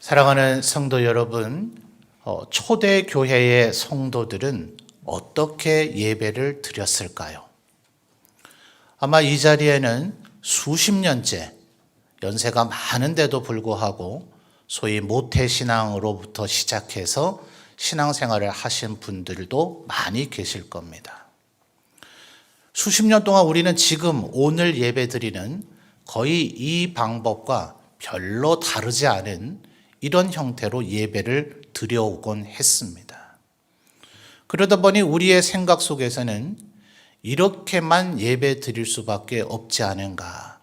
사랑하는 성도 여러분, 초대교회의 성도들은 어떻게 예배를 드렸을까요? 아마 이 자리에는 수십 년째 연세가 많은데도 불구하고 소위 모태신앙으로부터 시작해서 신앙생활을 하신 분들도 많이 계실 겁니다. 수십 년 동안 우리는 지금 오늘 예배드리는 거의 이 방법과 별로 다르지 않은 이런 형태로 예배를 드려오곤 했습니다. 그러다 보니 우리의 생각 속에서는 이렇게만 예배 드릴 수밖에 없지 않은가,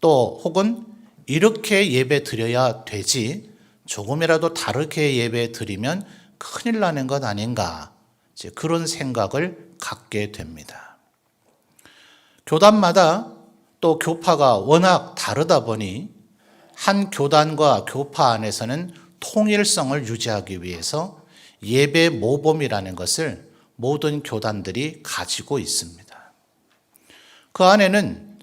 또 혹은 이렇게 예배 드려야 되지 조금이라도 다르게 예배 드리면 큰일 나는 것 아닌가, 그런 생각을 갖게 됩니다. 교단마다 또 교파가 워낙 다르다 보니 한 교단과 교파 안에서는 통일성을 유지하기 위해서 예배 모범이라는 것을 모든 교단들이 가지고 있습니다. 그 안에는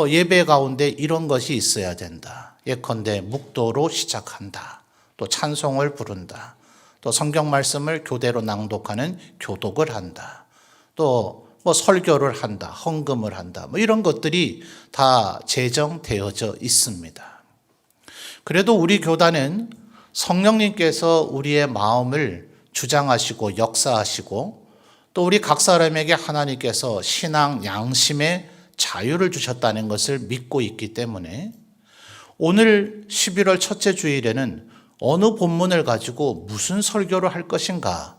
예배 가운데 이런 것이 있어야 된다. 예컨대 묵도로 시작한다. 또 찬송을 부른다. 또 성경 말씀을 교대로 낭독하는 교독을 한다. 또 설교를 한다. 헌금을 한다. 이런 것들이 다 제정되어져 있습니다. 그래도 우리 교단은 성령님께서 우리의 마음을 주장하시고 역사하시고 또 우리 각 사람에게 하나님께서 신앙 양심의 자유를 주셨다는 것을 믿고 있기 때문에 오늘 11월 첫째 주일에는 어느 본문을 가지고 무슨 설교를 할 것인가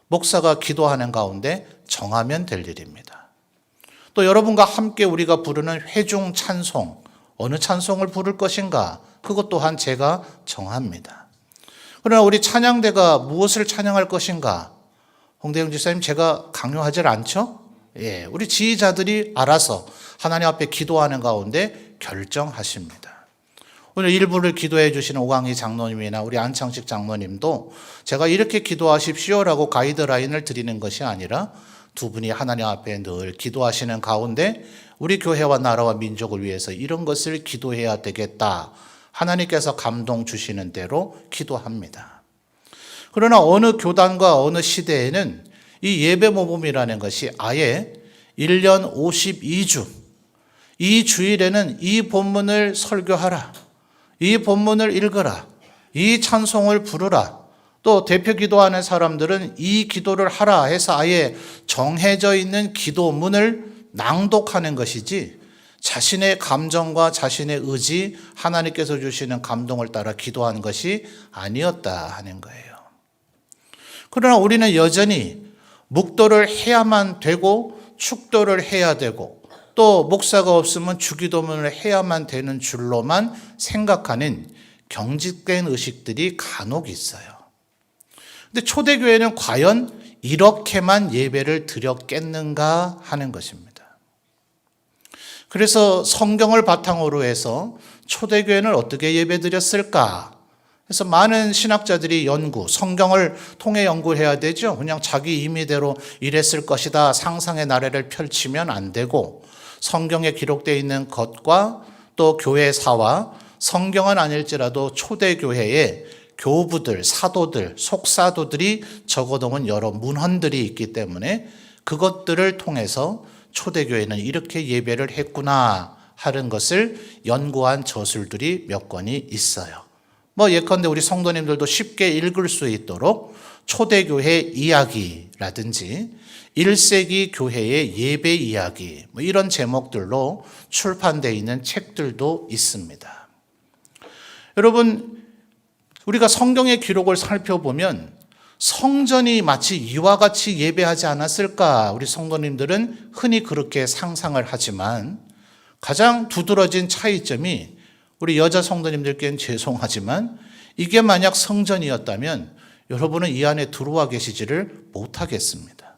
목사가 기도하는 가운데 정하면 될 일입니다. 또 여러분과 함께 우리가 부르는 회중 찬송, 어느 찬송을 부를 것인가 그것 또한 제가 정합니다. 그러나 우리 찬양대가 무엇을 찬양할 것인가 홍대영 지사님 제가 강요하지 않죠? 우리 지휘자들이 알아서 하나님 앞에 기도하는 가운데 결정하십니다. 오늘 일부를 기도해 주시는 오광희 장로님이나 우리 안창식 장로님도 제가 이렇게 기도하십시오라고 가이드라인을 드리는 것이 아니라 두 분이 하나님 앞에 늘 기도하시는 가운데 우리 교회와 나라와 민족을 위해서 이런 것을 기도해야 되겠다. 하나님께서 감동 주시는 대로 기도합니다. 그러나 어느 교단과 어느 시대에는 이 예배 모범이라는 것이 아예 1년 52주, 이 주일에는 이 본문을 설교하라, 이 본문을 읽으라, 이 찬송을 부르라, 또 대표 기도하는 사람들은 이 기도를 하라 해서 아예 정해져 있는 기도문을 낭독하는 것이지 자신의 감정과 자신의 의지, 하나님께서 주시는 감동을 따라 기도하는 것이 아니었다 하는 거예요. 그러나 우리는 여전히 묵도를 해야만 되고 축도를 해야 되고 또 목사가 없으면 주기도문을 해야만 되는 줄로만 생각하는 경직된 의식들이 간혹 있어요. 근데 초대교회는 과연 이렇게만 예배를 드렸겠는가 하는 것입니다. 그래서 성경을 바탕으로 해서 초대교회는 어떻게 예배드렸을까? 그래서 많은 신학자들이 성경을 통해 연구를 해야 되죠. 그냥 자기 임의대로 이랬을 것이다 상상의 나래를 펼치면 안 되고 성경에 기록되어 있는 것과 또 교회사와 성경은 아닐지라도 초대교회에 교부들, 사도들, 속사도들이 적어놓은 여러 문헌들이 있기 때문에 그것들을 통해서 초대교회는 이렇게 예배를 했구나 하는 것을 연구한 저술들이 몇 권이 있어요. 예컨대 우리 성도님들도 쉽게 읽을 수 있도록 초대교회 이야기라든지 1세기 교회의 예배 이야기 이런 제목들로 출판되어 있는 책들도 있습니다. 여러분, 우리가 성경의 기록을 살펴보면 성전이 마치 이와 같이 예배하지 않았을까? 우리 성도님들은 흔히 그렇게 상상을 하지만 가장 두드러진 차이점이 우리 여자 성도님들께는 죄송하지만 이게 만약 성전이었다면 여러분은 이 안에 들어와 계시지를 못하겠습니다.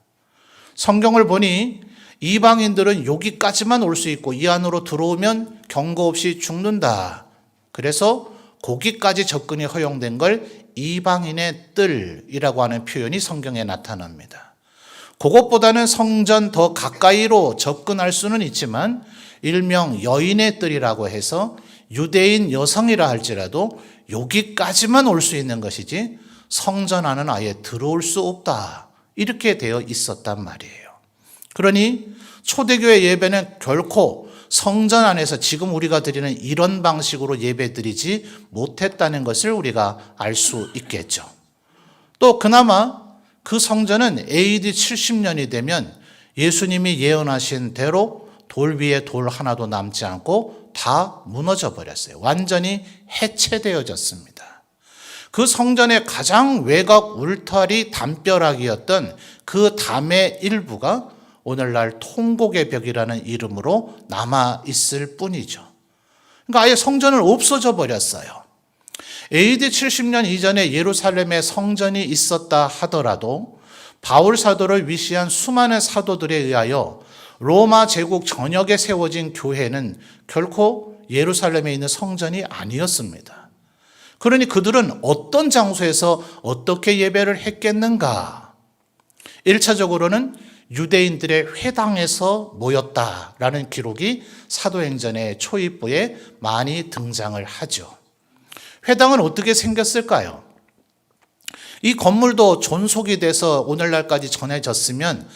성경을 보니 이방인들은 여기까지만 올 수 있고 이 안으로 들어오면 경고 없이 죽는다. 그래서 거기까지 접근이 허용된 걸 이방인의 뜰이라고 하는 표현이 성경에 나타납니다. 그것보다는 성전 더 가까이로 접근할 수는 있지만 일명 여인의 뜰이라고 해서 유대인 여성이라 할지라도 여기까지만 올 수 있는 것이지 성전 안은 아예 들어올 수 없다. 이렇게 되어 있었단 말이에요. 그러니 초대교회 예배는 결코 성전 안에서 지금 우리가 드리는 이런 방식으로 예배 드리지 못했다는 것을 우리가 알 수 있겠죠. 또 그나마 그 성전은 AD 70년이 되면 예수님이 예언하신 대로 돌 위에 돌 하나도 남지 않고 다 무너져 버렸어요. 완전히 해체되어졌습니다. 그 성전의 가장 외곽 울타리 담벼락이었던 그 담의 일부가 오늘날 통곡의 벽이라는 이름으로 남아 있을 뿐이죠. 그러니까 아예 성전은 없어져 버렸어요. AD 70년 이전에 예루살렘에 성전이 있었다 하더라도 바울 사도를 위시한 수많은 사도들에 의하여 로마 제국 전역에 세워진 교회는 결코 예루살렘에 있는 성전이 아니었습니다. 그러니 그들은 어떤 장소에서 어떻게 예배를 했겠는가? 1차적으로는 유대인들의 회당에서 모였다라는 기록이 사도행전의 초입부에 많이 등장을 하죠. 회당은 어떻게 생겼을까요? 이 건물도 존속이 돼서 오늘날까지 전해졌으면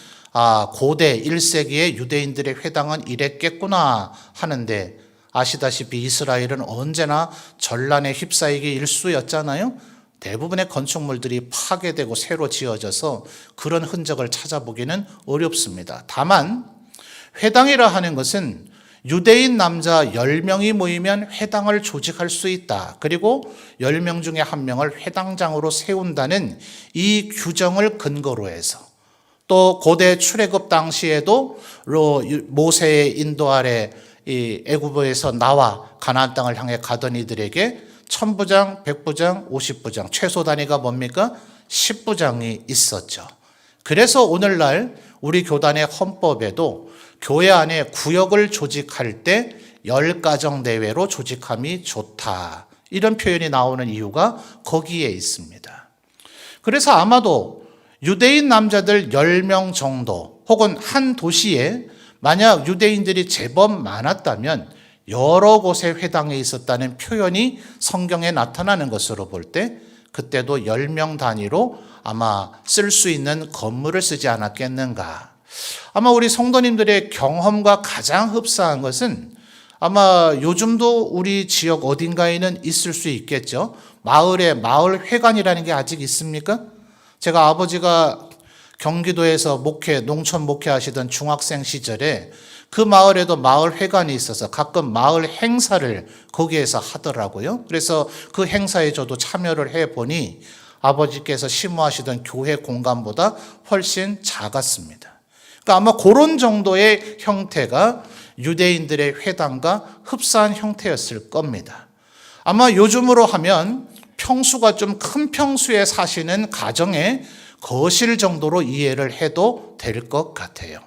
고대 1세기에 유대인들의 회당은 이랬겠구나 하는데 아시다시피 이스라엘은 언제나 전란에 휩싸이기 일쑤였잖아요. 대부분의 건축물들이 파괴되고 새로 지어져서 그런 흔적을 찾아보기는 어렵습니다. 다만 회당이라 하는 것은 유대인 남자 10명이 모이면 회당을 조직할 수 있다. 그리고 10명 중에 1명을 회당장으로 세운다는 이 규정을 근거로 해서 또 고대 출애굽 당시에도 모세의 인도 아래 이 애굽에서 나와 가나안 땅을 향해 가던 이들에게 1000부장, 100부장, 50부장, 최소 단위가 뭡니까? 10부장이 있었죠. 그래서 오늘날 우리 교단의 헌법에도 교회 안에 구역을 조직할 때 10가정 내외로 조직함이 좋다. 이런 표현이 나오는 이유가 거기에 있습니다. 그래서 아마도 유대인 남자들 10명 정도 혹은 한 도시에 만약 유대인들이 제법 많았다면 여러 곳에 회당에 있었다는 표현이 성경에 나타나는 것으로 볼 때 그때도 10명 단위로 아마 쓸 수 있는 건물을 쓰지 않았겠는가. 아마 우리 성도님들의 경험과 가장 흡사한 것은 아마 요즘도 우리 지역 어딘가에는 있을 수 있겠죠. 마을에 마을회관이라는 게 아직 있습니까? 제가 아버지가 경기도에서 농촌 목회하시던 중학생 시절에 그 마을에도 마을회관이 있어서 가끔 마을 행사를 거기에서 하더라고요. 그래서 그 행사에 저도 참여를 해보니 아버지께서 심호하시던 교회 공간보다 훨씬 작았습니다. 그러니까 아마 그런 정도의 형태가 유대인들의 회당과 흡사한 형태였을 겁니다. 아마 요즘으로 하면 평수가 좀 큰 평수에 사시는 가정에 거실 정도로 이해를 해도 될 것 같아요.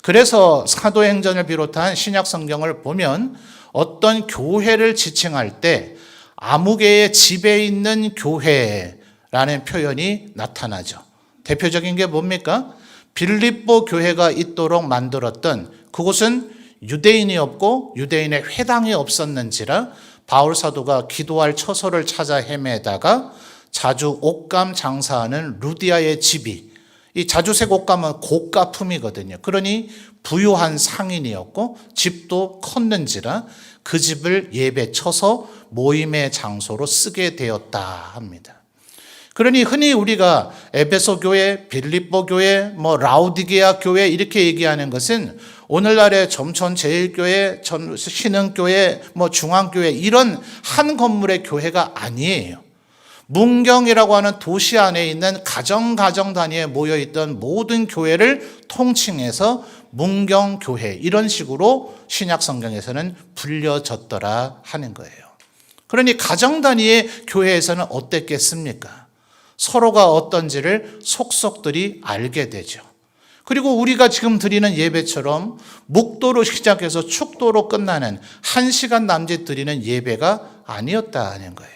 그래서 사도행전을 비롯한 신약 성경을 보면 어떤 교회를 지칭할 때 아무개의 집에 있는 교회라는 표현이 나타나죠. 대표적인 게 뭡니까? 빌립보 교회가 있도록 만들었던 그곳은 유대인이 없고 유대인의 회당이 없었는지라 바울 사도가 기도할 처소를 찾아 헤매다가 자주 옷감 장사하는 루디아의 집이, 이 자주색 옷감은 고가품이거든요. 그러니 부유한 상인이었고 집도 컸는지라 그 집을 예배 쳐서 모임의 장소로 쓰게 되었다 합니다. 그러니 흔히 우리가 에베소 교회, 빌립보 교회, 라우디게아 교회 이렇게 얘기하는 것은 오늘날의 점촌 제일교회, 신흥교회, 중앙교회 이런 한 건물의 교회가 아니에요. 문경이라고 하는 도시 안에 있는 가정 단위에 모여있던 모든 교회를 통칭해서 문경교회 이런 식으로 신약 성경에서는 불려졌더라 하는 거예요. 그러니 가정 단위의 교회에서는 어땠겠습니까? 서로가 어떤지를 속속들이 알게 되죠. 그리고 우리가 지금 드리는 예배처럼 묵도로 시작해서 축도로 끝나는 1시간 남짓 드리는 예배가 아니었다는 거예요.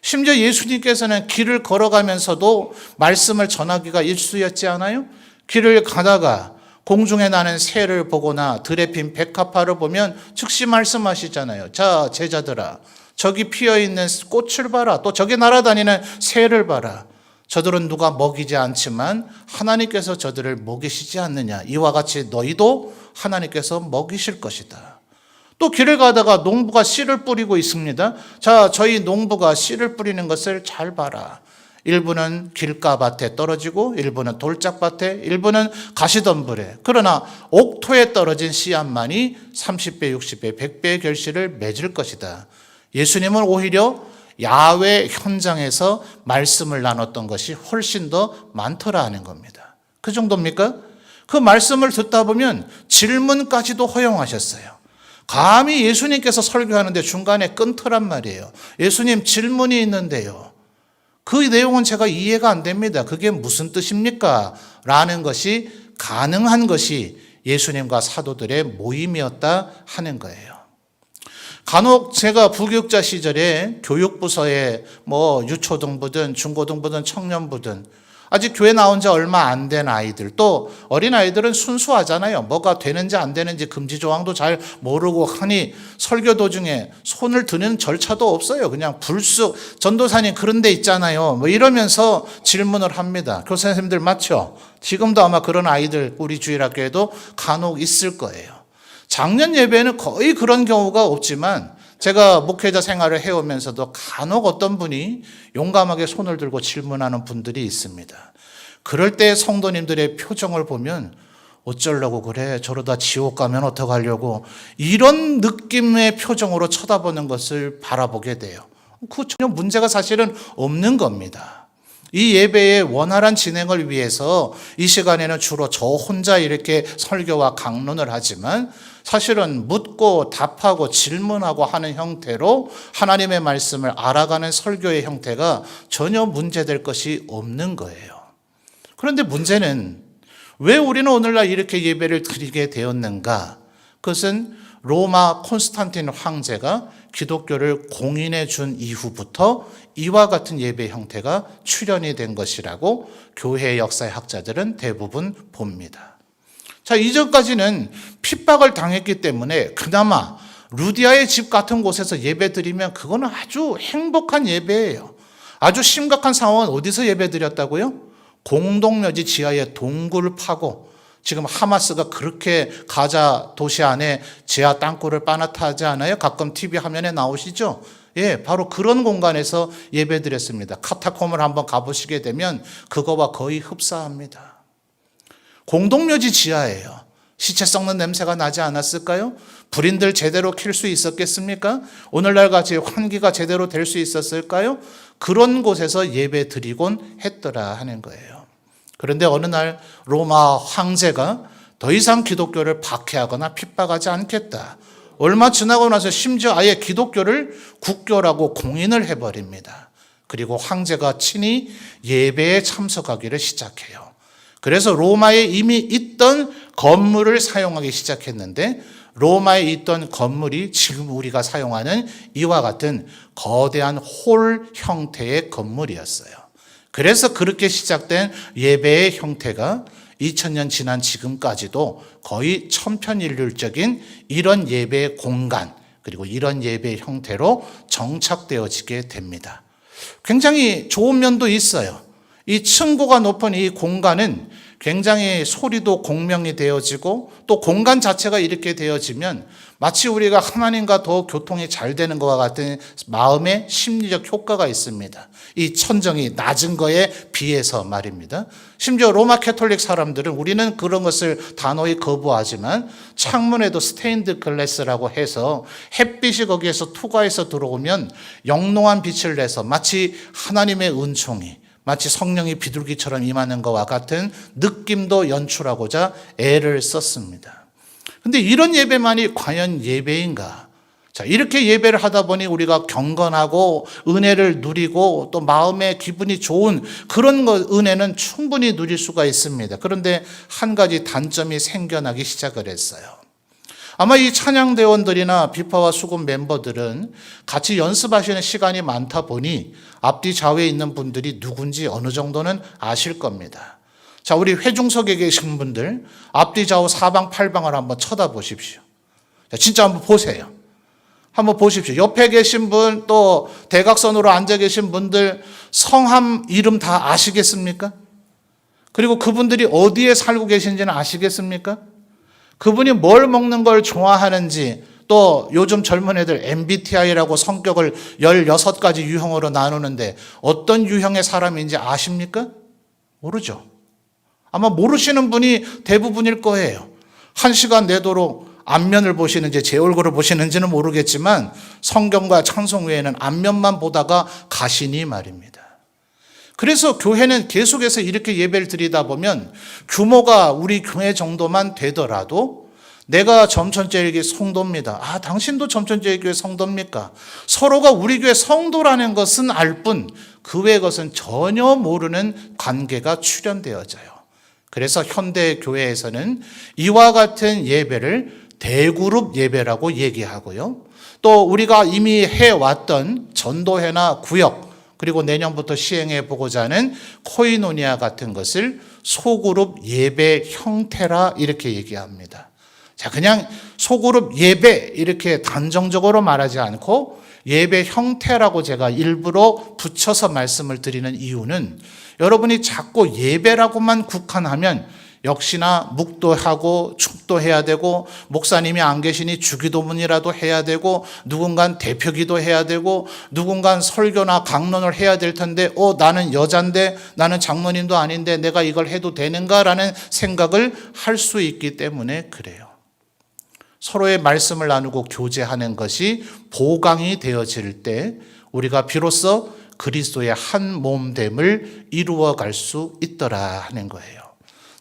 심지어 예수님께서는 길을 걸어가면서도 말씀을 전하기가 일쑤였지 않아요? 길을 가다가 공중에 나는 새를 보거나 들에 핀 백합화를 보면 즉시 말씀하시잖아요. 자, 제자들아, 저기 피어있는 꽃을 봐라. 또 저기 날아다니는 새를 봐라. 저들은 누가 먹이지 않지만 하나님께서 저들을 먹이시지 않느냐. 이와 같이 너희도 하나님께서 먹이실 것이다. 또 길을 가다가 농부가 씨를 뿌리고 있습니다. 자, 저희 농부가 씨를 뿌리는 것을 잘 봐라. 일부는 길가밭에 떨어지고 일부는 돌짝밭에 일부는 가시덤불에, 그러나 옥토에 떨어진 씨앗만이 30배, 60배, 100배의 결실을 맺을 것이다. 예수님은 오히려 야외 현장에서 말씀을 나눴던 것이 훨씬 더 많더라 하는 겁니다. 그 정도입니까? 그 말씀을 듣다 보면 질문까지도 허용하셨어요. 감히 예수님께서 설교하는데 중간에 끊더란 말이에요. 예수님, 질문이 있는데요. 그 내용은 제가 이해가 안 됩니다. 그게 무슨 뜻입니까? 라는 것이 가능한 것이 예수님과 사도들의 모임이었다 하는 거예요. 간혹 제가 부교육자 시절에 교육부서에 유초등부든 중고등부든 청년부든 아직 교회 나온 지 얼마 안 된 아이들, 또 어린 아이들은 순수하잖아요. 뭐가 되는지 안 되는지 금지 조항도 잘 모르고 하니 설교 도중에 손을 드는 절차도 없어요. 그냥 불쑥 전도사님 그런 데 있잖아요. 이러면서 질문을 합니다. 교사 선생님들 맞죠? 지금도 아마 그런 아이들 우리 주일학교에도 간혹 있을 거예요. 작년 예배에는 거의 그런 경우가 없지만 제가 목회자 생활을 해오면서도 간혹 어떤 분이 용감하게 손을 들고 질문하는 분들이 있습니다. 그럴 때 성도님들의 표정을 보면 어쩌려고 그래? 저러다 지옥 가면 어떡하려고? 이런 느낌의 표정으로 쳐다보는 것을 바라보게 돼요. 그 전혀 문제가 사실은 없는 겁니다. 이 예배의 원활한 진행을 위해서 이 시간에는 주로 저 혼자 이렇게 설교와 강론을 하지만 사실은 묻고 답하고 질문하고 하는 형태로 하나님의 말씀을 알아가는 설교의 형태가 전혀 문제될 것이 없는 거예요. 그런데 문제는 왜 우리는 오늘날 이렇게 예배를 드리게 되었는가? 그것은 로마 콘스탄틴 황제가 기독교를 공인해 준 이후부터 이와 같은 예배 형태가 출현이 된 것이라고 교회 역사의 학자들은 대부분 봅니다. 자, 이전까지는 핍박을 당했기 때문에 그나마 루디아의 집 같은 곳에서 예배 드리면 그거는 아주 행복한 예배예요. 아주 심각한 상황은 어디서 예배 드렸다고요? 공동묘지 지하에 동굴을 파고, 지금 하마스가 그렇게 가자 도시 안에 지하 땅굴을 빠나타하지 않아요? 가끔 TV 화면에 나오시죠? 예, 바로 그런 공간에서 예배 드렸습니다. 카타콤을 한번 가보시게 되면 그거와 거의 흡사합니다. 공동묘지 지하예요. 시체 썩는 냄새가 나지 않았을까요? 불인들 제대로 킬 수 있었겠습니까? 오늘날 같이 환기가 제대로 될 수 있었을까요? 그런 곳에서 예배 드리곤 했더라 하는 거예요. 그런데 어느 날 로마 황제가 더 이상 기독교를 박해하거나 핍박하지 않겠다. 얼마 지나고 나서 심지어 아예 기독교를 국교라고 공인을 해버립니다. 그리고 황제가 친히 예배에 참석하기를 시작해요. 그래서 로마에 이미 있던 건물을 사용하기 시작했는데 로마에 있던 건물이 지금 우리가 사용하는 이와 같은 거대한 홀 형태의 건물이었어요. 그래서 그렇게 시작된 예배의 형태가 2000년 지난 지금까지도 거의 천편일률적인 이런 예배의 공간, 그리고 이런 예배의 형태로 정착되어지게 됩니다. 굉장히 좋은 면도 있어요. 이 층고가 높은 이 공간은 굉장히 소리도 공명이 되어지고, 또 공간 자체가 이렇게 되어지면 마치 우리가 하나님과 더 교통이 잘 되는 것과 같은 마음의 심리적 효과가 있습니다. 이 천정이 낮은 거에 비해서 말입니다. 심지어 로마 캐톨릭 사람들은, 우리는 그런 것을 단호히 거부하지만 창문에도 스테인드 글래스라고 해서 햇빛이 거기에서 투과해서 들어오면 영롱한 빛을 내서 마치 하나님의 은총이, 마치 성령이 비둘기처럼 임하는 것과 같은 느낌도 연출하고자 애를 썼습니다. 그런데 이런 예배만이 과연 예배인가? 자, 이렇게 예배를 하다 보니 우리가 경건하고 은혜를 누리고 또 마음의 기분이 좋은 그런 은혜는 충분히 누릴 수가 있습니다. 그런데 한 가지 단점이 생겨나기 시작을 했어요. 아마 이 찬양대원들이나 비파와 수금 멤버들은 같이 연습하시는 시간이 많다 보니 앞뒤 좌우에 있는 분들이 누군지 어느 정도는 아실 겁니다. 자, 우리 회중석에 계신 분들 앞뒤 좌우 사방 팔방을 한번 쳐다보십시오. 자, 진짜 한번 보세요. 한번 보십시오. 옆에 계신 분, 또 대각선으로 앉아 계신 분들 성함 이름 다 아시겠습니까? 그리고 그분들이 어디에 살고 계신지는 아시겠습니까? 그분이 뭘 먹는 걸 좋아하는지, 또 요즘 젊은 애들 MBTI라고 성격을 16가지 유형으로 나누는데 어떤 유형의 사람인지 아십니까? 모르죠. 아마 모르시는 분이 대부분일 거예요. 1시간 내도록 앞면을 보시는지 제 얼굴을 보시는지는 모르겠지만 성경과 찬송 외에는 앞면만 보다가 가시니 말입니다. 그래서 교회는 계속해서 이렇게 예배를 드리다 보면 규모가 우리 교회 정도만 되더라도 내가 점천제일교회 성도입니다. 아, 당신도 점천제일교회 성도입니까? 서로가 우리 교회 성도라는 것은 알 뿐 그 외의 것은 전혀 모르는 관계가 출현되어져요. 그래서 현대 교회에서는 이와 같은 예배를 대그룹 예배라고 얘기하고요. 또 우리가 이미 해왔던 전도회나 구역, 그리고 내년부터 시행해 보고자 하는 코이노니아 같은 것을 소그룹 예배 형태라 이렇게 얘기합니다. 자, 그냥 소그룹 예배 이렇게 단정적으로 말하지 않고 예배 형태라고 제가 일부러 붙여서 말씀을 드리는 이유는 여러분이 자꾸 예배라고만 국한하면 역시나 묵도하고 축도해야 되고 목사님이 안 계시니 주기도문이라도 해야 되고 누군가는 대표기도 해야 되고 누군가는 설교나 강론을 해야 될 텐데 나는 여잔데 나는 장로님도 아닌데 내가 이걸 해도 되는가라는 생각을 할 수 있기 때문에 그래요. 서로의 말씀을 나누고 교제하는 것이 보강이 되어질 때 우리가 비로소 그리스도의 한 몸됨을 이루어갈 수 있더라 하는 거예요.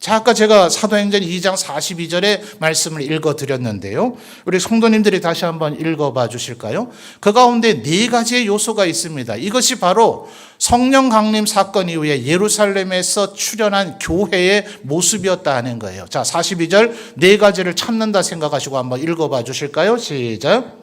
자, 아까 제가 사도행전 2장 42절의 말씀을 읽어드렸는데요. 우리 성도님들이 다시 한번 읽어봐 주실까요? 그 가운데 4가지의 요소가 있습니다. 이것이 바로 성령 강림 사건 이후에 예루살렘에서 출현한 교회의 모습이었다 하는 거예요. 자, 42절 4가지를 찾는다 생각하시고 한번 읽어봐 주실까요? 시작.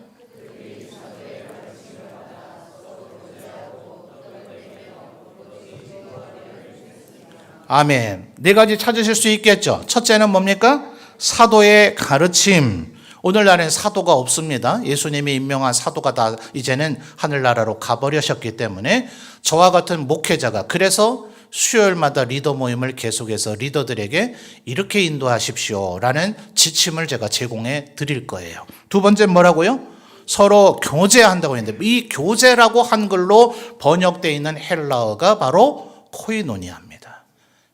아멘. 4가지 찾으실 수 있겠죠. 첫째는 뭡니까? 사도의 가르침. 오늘날엔 사도가 없습니다. 예수님이 임명한 사도가 다 이제는 하늘나라로 가버리셨기 때문에 저와 같은 목회자가, 그래서 수요일마다 리더 모임을 계속해서 리더들에게 이렇게 인도하십시오라는 지침을 제가 제공해 드릴 거예요. 두 번째 뭐라고요? 서로 교제한다고 했는데 이 교제라고 한글로 번역되어 있는 헬라어가 바로 코이노니아입니다.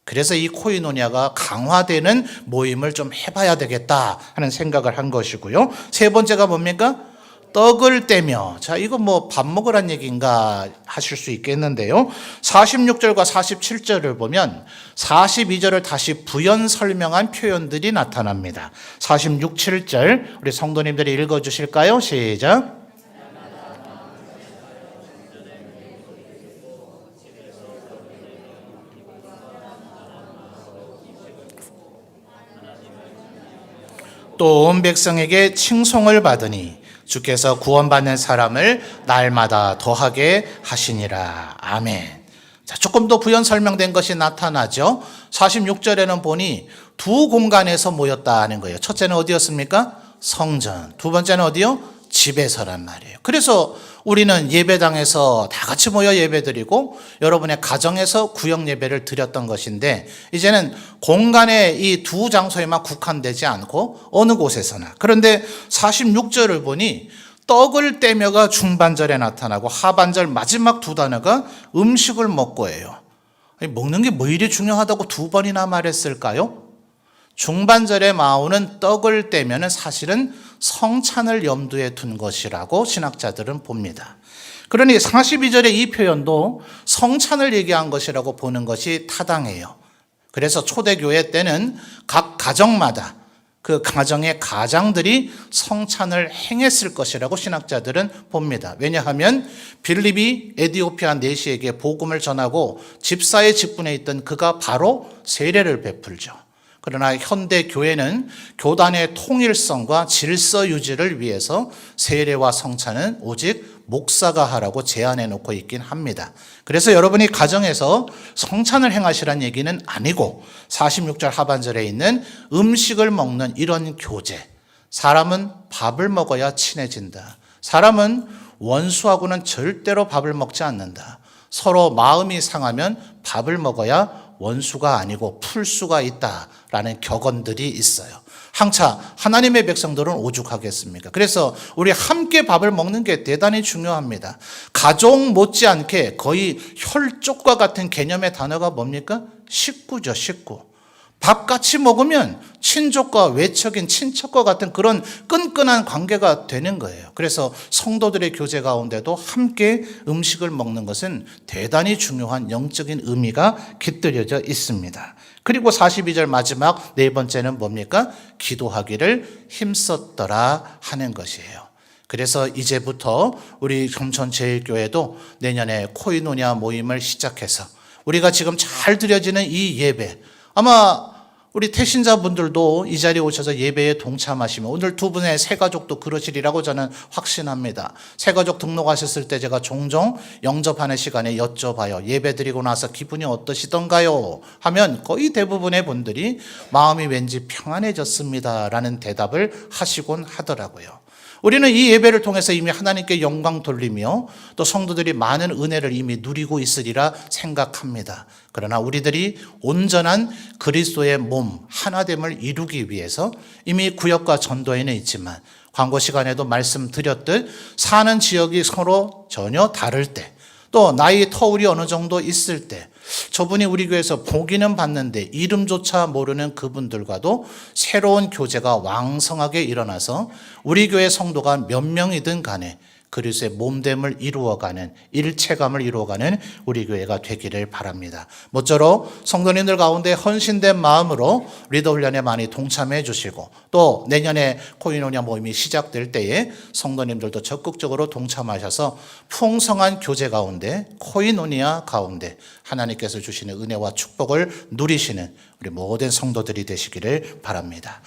그래서 이 코이노니아가 강화되는 모임을 좀 해봐야 되겠다 하는 생각을 한 것이고요. 세 번째가 뭡니까? 떡을 떼며. 자, 이거 뭐 밥 먹으란 얘기인가 하실 수 있겠는데요. 46절과 47절을 보면 42절을 다시 부연 설명한 표현들이 나타납니다. 46, 7절 우리 성도님들이 읽어주실까요? 시작. 또 온 백성에게 칭송을 받으니 주께서 구원받는 사람을 날마다 더하게 하시니라. 아멘. 자, 조금 더 부연 설명된 것이 나타나죠. 46절에는 보니 두 공간에서 모였다 하는 거예요. 첫째는 어디였습니까? 성전. 두 번째는 어디요? 집에서란 말이에요. 그래서 우리는 예배당에서 다 같이 모여 예배드리고 여러분의 가정에서 구역 예배를 드렸던 것인데 이제는 공간의 이 두 장소에만 국한되지 않고 어느 곳에서나. 그런데 46절을 보니 떡을 떼며가 중반절에 나타나고 하반절 마지막 두 단어가 음식을 먹고예요. 먹는 게 뭐 이리 중요하다고 두 번이나 말했을까요? 중반절에 나오는 떡을 떼면은 사실은 성찬을 염두에 둔 것이라고 신학자들은 봅니다. 그러니 42절의 이 표현도 성찬을 얘기한 것이라고 보는 것이 타당해요. 그래서 초대교회 때는 각 가정마다 그 가정의 가장들이 성찬을 행했을 것이라고 신학자들은 봅니다. 왜냐하면 빌립이 에디오피아 내시에게 복음을 전하고 집사의 직분에 있던 그가 바로 세례를 베풀죠. 그러나 현대 교회는 교단의 통일성과 질서 유지를 위해서 세례와 성찬은 오직 목사가 하라고 제안해 놓고 있긴 합니다. 그래서 여러분이 가정에서 성찬을 행하시란 얘기는 아니고 46절 하반절에 있는 음식을 먹는 이런 교제, 사람은 밥을 먹어야 친해진다. 사람은 원수하고는 절대로 밥을 먹지 않는다. 서로 마음이 상하면 밥을 먹어야 원수가 아니고 풀수가 있다라는 격언들이 있어요. 항차 하나님의 백성들은 오죽하겠습니까? 그래서 우리 함께 밥을 먹는 게 대단히 중요합니다. 가족 못지않게 거의 혈족과 같은 개념의 단어가 뭡니까? 식구죠, 식구. 밥 같이 먹으면 친족과 외척인 친척과 같은 그런 끈끈한 관계가 되는 거예요. 그래서 성도들의 교제 가운데도 함께 음식을 먹는 것은 대단히 중요한 영적인 의미가 깃들여져 있습니다. 그리고 42절 마지막 네 번째는 뭡니까? 기도하기를 힘썼더라 하는 것이에요. 그래서 이제부터 우리 점천제일교회도 내년에 코이노니아 모임을 시작해서 우리가 지금 잘 드려지는 이 예배, 아마 우리 태신자분들도 이 자리에 오셔서 예배에 동참하시면 오늘 두 분의 새가족도 그러시리라고 저는 확신합니다. 새가족 등록하셨을 때 제가 종종 영접하는 시간에 여쭤봐요. 예배 드리고 나서 기분이 어떠시던가요? 하면 거의 대부분의 분들이 마음이 왠지 평안해졌습니다 라는 대답을 하시곤 하더라고요. 우리는 이 예배를 통해서 이미 하나님께 영광 돌리며 또 성도들이 많은 은혜를 이미 누리고 있으리라 생각합니다. 그러나 우리들이 온전한 그리스도의 몸 하나됨을 이루기 위해서 이미 구역과 전도에는 있지만 광고 시간에도 말씀드렸듯 사는 지역이 서로 전혀 다를 때, 또 나이 터울이 어느 정도 있을 때, 저분이 우리 교회에서 보기는 봤는데 이름조차 모르는 그분들과도 새로운 교제가 왕성하게 일어나서 우리 교회 성도가 몇 명이든 간에 그리스도의 몸됨을 이루어가는, 일체감을 이루어가는 우리 교회가 되기를 바랍니다. 모쪼록 성도님들 가운데 헌신된 마음으로 리더 훈련에 많이 동참해 주시고, 또 내년에 코이노니아 모임이 시작될 때에 성도님들도 적극적으로 동참하셔서 풍성한 교제 가운데, 코이노니아 가운데 하나님께서 주시는 은혜와 축복을 누리시는 우리 모든 성도들이 되시기를 바랍니다.